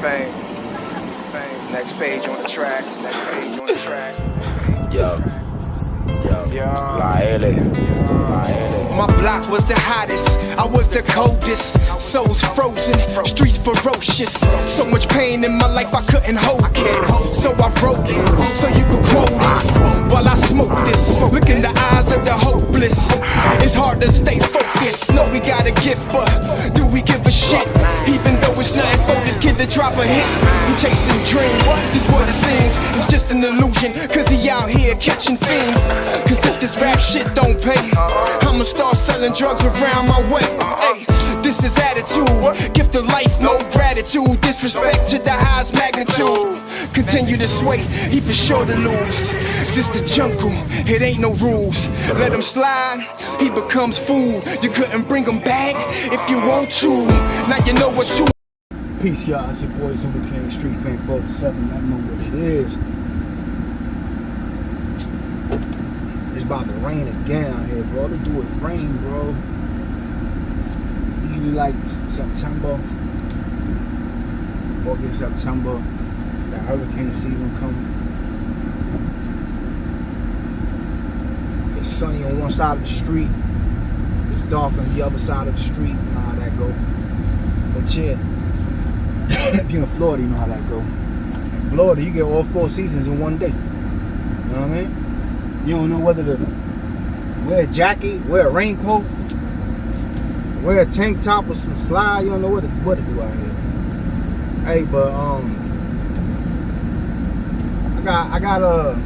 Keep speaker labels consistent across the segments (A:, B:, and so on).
A: Fame. Next page on the track.
B: Yo, La L.
C: My block was the hottest, I was the coldest. Souls frozen, streets ferocious. So much pain in my life I couldn't hold it. So I wrote it, so you could quote it. While I smoke this, look in the eyes of the hopeless. It's hard to stay focused. No, we got a gift, but do we give a shit? Even though it's nothing for this kid to drop a hit. He chasing dreams, this what it seems. It's just an illusion, cause he out here catching fiends. Cause if this rap shit don't pay, I'ma start selling drugs around my way. Hey, this is attitude, gift of life, no gratitude. Disrespect to the highest magnitude. Continue to sway, he for sure to lose. This the jungle, it ain't no rules. Let him slide, he becomes food. You couldn't bring him back if you want to. Now you know what to.
D: Peace, y'all. It's your boy Zulu King, Street Fame 47. Y'all know what it is. It's about to rain again out here, bro. All they do is rain, bro. Usually like September, August, September, that hurricane season come. It's sunny on one side of the street. It's dark on the other side of the street. You know how that go. But yeah. If you're in Florida, you know how that go. In Florida, you get all 4 seasons in one day. You know what I mean? You don't know whether to wear a jacket, wear a raincoat, wear a tank top or some slide. You don't know what to do out here. Hey, but I got a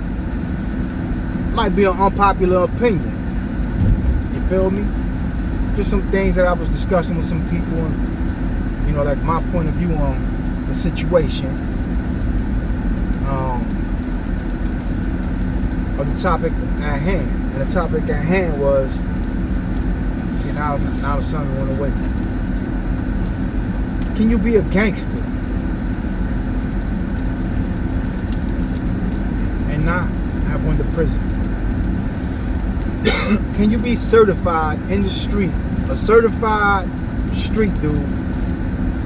D: might be an unpopular opinion. You feel me? Just some things that I was discussing with some people and. You know, like my point of view on the situation of the topic at hand. And the topic at hand was, see, now the sun went away. Can you be a gangster and not have went to prison? Can you be certified in the street, a certified street dude,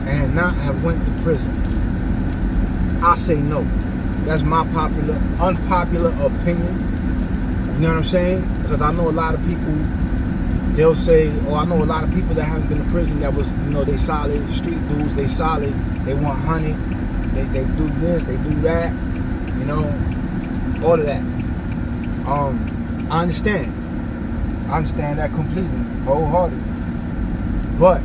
D: and not have went to prison? I say no. That's my unpopular opinion. You know what I'm saying? Because I know a lot of people, they'll say, I know a lot of people that haven't been to prison that was, you know, they solid, street dudes, they solid, they want honey, they do this, they do that, you know, all of that. I understand that completely, wholeheartedly. But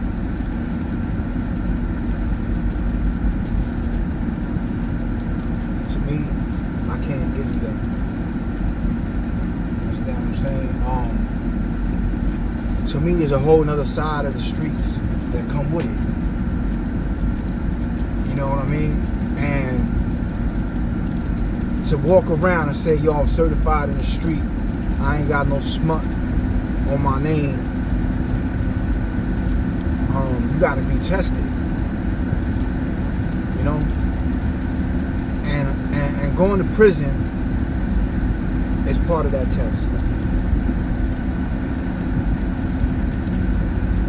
D: I can't give you that. You understand what I'm saying? To me, there's a whole nother side of the streets that come with it. You know what I mean? And to walk around and say, yo, I'm certified in the street, I ain't got no smut on my name. You gotta be tested. You know? And going to prison is part of that test.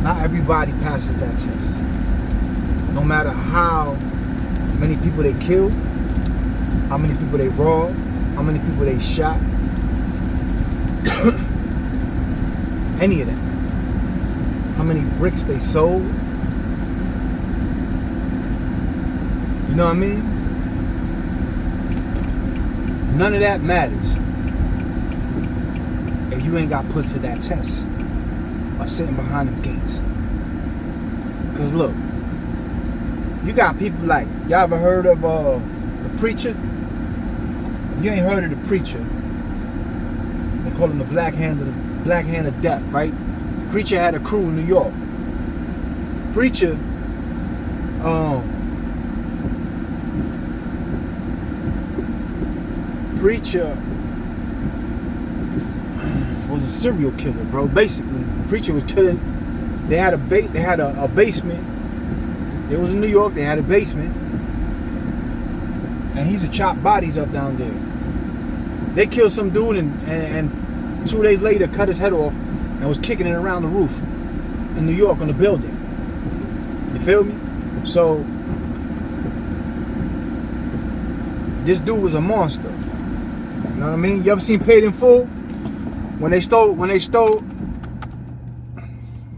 D: Not everybody passes that test. No matter how many people they killed, how many people they robbed, how many people they shot, any of that. How many bricks they sold. You know what I mean? None of that matters if you ain't got put to that test or sitting behind them gates. Cause look, you got people like, y'all ever heard of The Preacher? If you ain't heard of The Preacher, they call him the Black Hand of Death, right? Preacher had a crew in New York. Preacher, was a serial killer, bro. Basically, Preacher was killing. They had a basement. It was in New York. They had a basement, and he used to chop bodies up down there. They killed some dude and 2 days later cut his head off and was kicking it around the roof in New York on the building. You feel me? So This dude was a monster. You know what I mean? You ever seen Paid in Full? When they stole,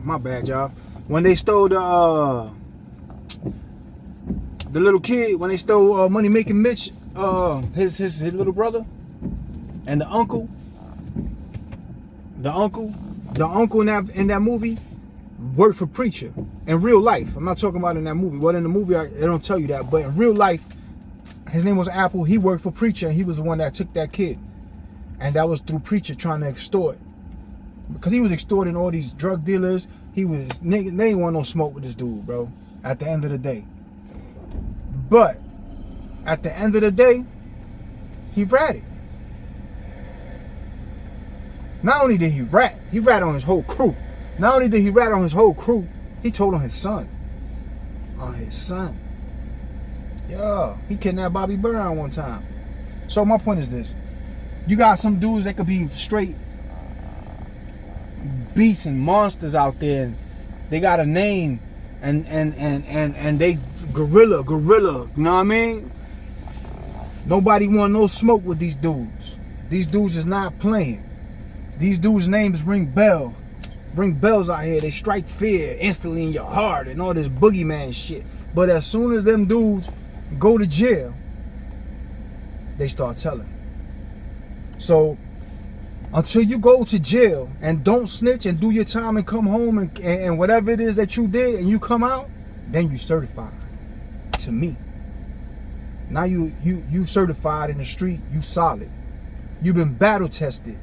D: my bad, y'all. When they stole the little kid, when they stole Money Making Mitch, his little brother, and the uncle in that movie worked for Preacher in real life. I'm not talking about in that movie. Well, in the movie, they don't tell you that, but in real life, his name was Apple. He worked for Preacher, and he was the one that took that kid, and that was through Preacher trying to extort, because he was extorting all these drug dealers. They ain't want no smoke with this dude, bro. At the end of the day, but at the end of the day, he ratted. Not only did he rat on his whole crew. Not only did he rat on his whole crew, he told on his son. Yeah, he kidnapped Bobby Brown one time. So my point is this. You got some dudes that could be straight beasts and monsters out there. And they got a name and they gorilla, you know what I mean? Nobody want no smoke with these dudes. These dudes is not playing. These dudes' names ring bells out here. They strike fear instantly in your heart and all this boogeyman shit. But as soon as them dudes go to jail, they start telling. So until you go to jail and don't snitch and do your time and come home and whatever it is that you did and you come out, then you certified. To me. Now you certified in the street, you solid. You've been battle tested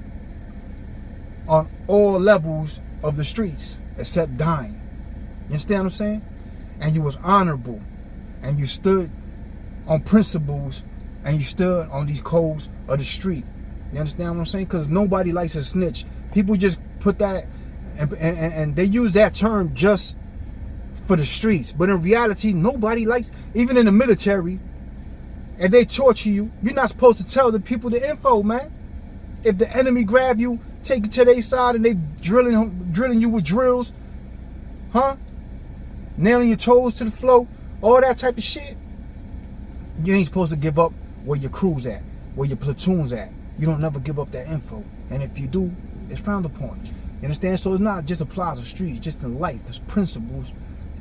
D: on all levels of the streets except dying. You understand what I'm saying? And you was honorable, and you stood on principles, and you stood on these codes of the street. You understand what I'm saying? Because nobody likes a snitch. People just put that and they use that term just for the streets, but in reality nobody likes, even in the military, if they torture you, you're not supposed to tell the people the info, man. If the enemy grab you, take you to their side, and they drilling you with drills, nailing your toes to the floor, all that type of shit, you ain't supposed to give up where your crew's at, where your platoon's at. You don't never give up that info, and if you do, it's frowned upon. You understand? So it's not just applies to streets, just in life. There's principles,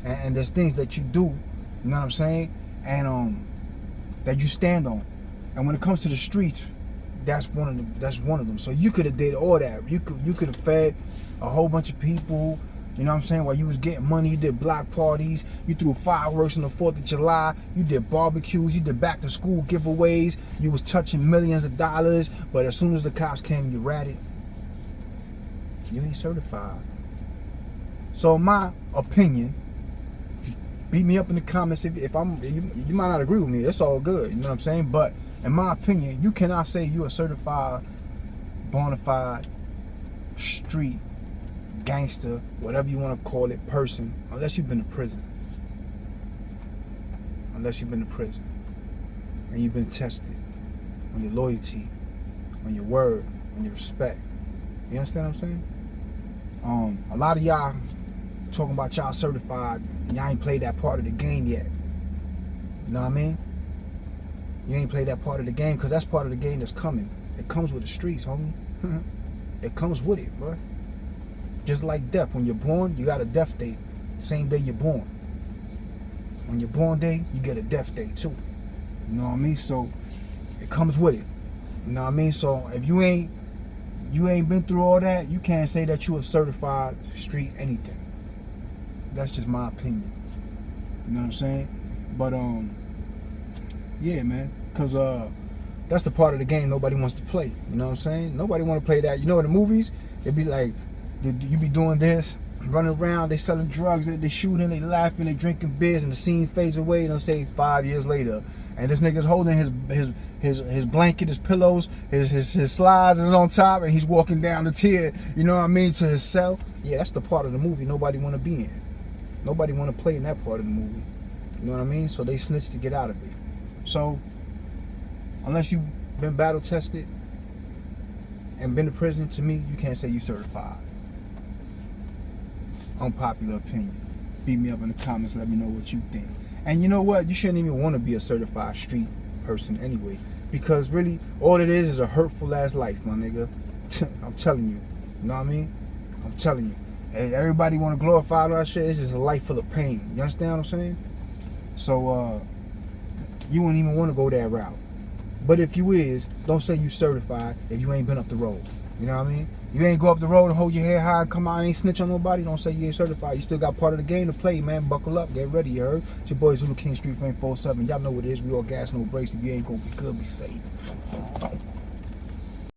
D: and there's things that you do. You know what I'm saying? And that you stand on. And when it comes to the streets, that's one of them. So you could have did all that. You could have fed a whole bunch of people. You know what I'm saying? While you was getting money, you did block parties, you threw fireworks on the 4th of July, you did barbecues, you did back to school giveaways, you was touching millions of dollars, but as soon as the cops came, you ratted. You ain't certified. So in my opinion, beat me up in the comments if you might not agree with me, that's all good, you know what I'm saying? But in my opinion, you cannot say you're a certified, bona fide, street gangster, whatever you want to call it, person, unless you've been to prison. Unless you've been to prison and you've been tested on your loyalty, on your word, on your respect. You understand what I'm saying? A lot of y'all talking about y'all certified and y'all ain't played that part of the game yet. You know what I mean? You ain't played that part of the game, because that's part of the game that's coming. It comes with the streets, homie. It comes with it, bro. Just like death. When you're born, you got a death date. Same day you're born. On your born day, you get a death day too. You know what I mean? So it comes with it. You know what I mean? So if you ain't been through all that, you can't say that you a certified street anything. That's just my opinion. You know what I'm saying? But yeah, man, because that's the part of the game nobody wants to play. You know what I'm saying? Nobody want to play that. You know, in the movies, it'd be like, you be doing this, running around, they selling drugs, they shooting, they laughing, they drinking beers, and the scene fades away, and they'll say 5 years later, and this nigga's holding his blanket, his pillows, his slides is on top, and he's walking down the tier, you know what I mean, to his cell. Yeah, that's the part of the movie nobody want to be in. Nobody want to play in that part of the movie. You know what I mean? So they snitch to get out of it. So unless you've been battle tested and been to prison, to me, you can't say you certified. Unpopular opinion. Beat me up in the comments, let me know what you think. And you know what? You shouldn't even want to be a certified street person anyway. Because really, all it is a hurtful ass life, my nigga. I'm telling you. You know what I mean? I'm telling you. And everybody want to glorify all that shit. It's just a life full of pain. You understand what I'm saying? So, you wouldn't even want to go that route. But if you is, don't say you certified if you ain't been up the road. You know what I mean? You ain't go up the road and hold your head high and come out and ain't snitch on nobody. Don't say you ain't certified. You still got part of the game to play, man. Buckle up. Get ready, you heard? It's your boy Zulu King Street Flame 47. Y'all know what it is. We all gas, no brakes. If you ain't gonna be good, be safe.